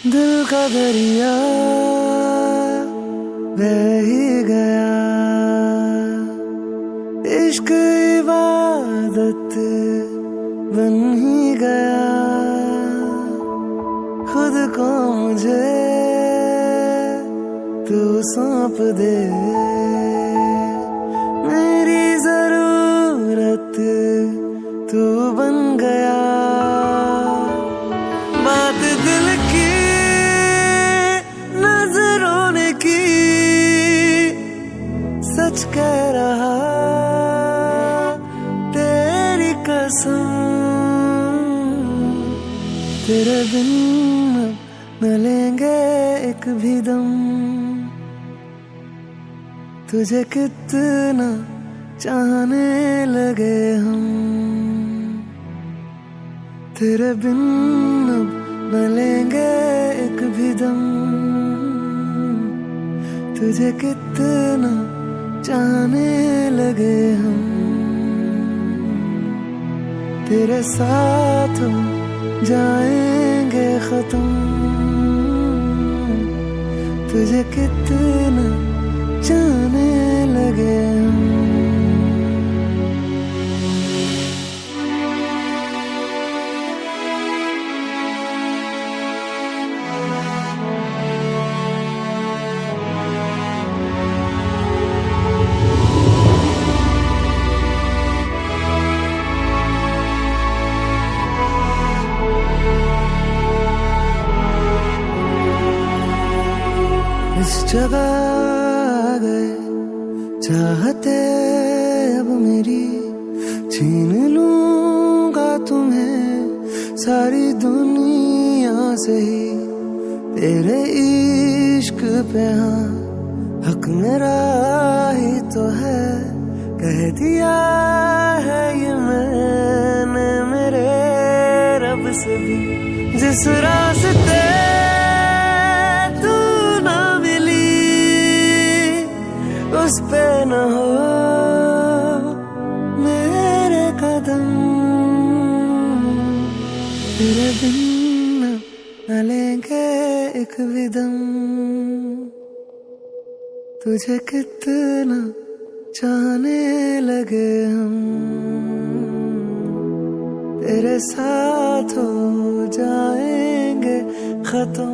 दिल का दरिया बह ही गया, इश्क इबादत बन ही गया। खुद को मुझे तू सौंप दे, मेरी जरूरत तू बन गया। बात दिल की नजरों ने की, सच कह रहा तेरी कसम। तेरे बिन न लेंगे एक भी दम, तुझे कितना चाहने लगे हम। तेरे बिन न लेंगे एक भी दम, तुझे कितना चाहने लगे हम। तेरे साथ जाएंगे खत्म, तुझे कितना चाहने लगे हम। जगह आ गए चाहते अब मेरी, छीन लूंगा तुम्हें सारी दुनिया से ही। तेरे इश्क पे हाँ हक मेरा ही तो है, कह दिया है ये मैंने मेरे रब से भी। जिस रास्ते तू ना मिली उस पे न हो मेरे कदम, तेरे बिन न लेंगे एक भी दम। तुझे कितना चाहने लगे हम, तेरे साथ हो जाएंगे खत्म।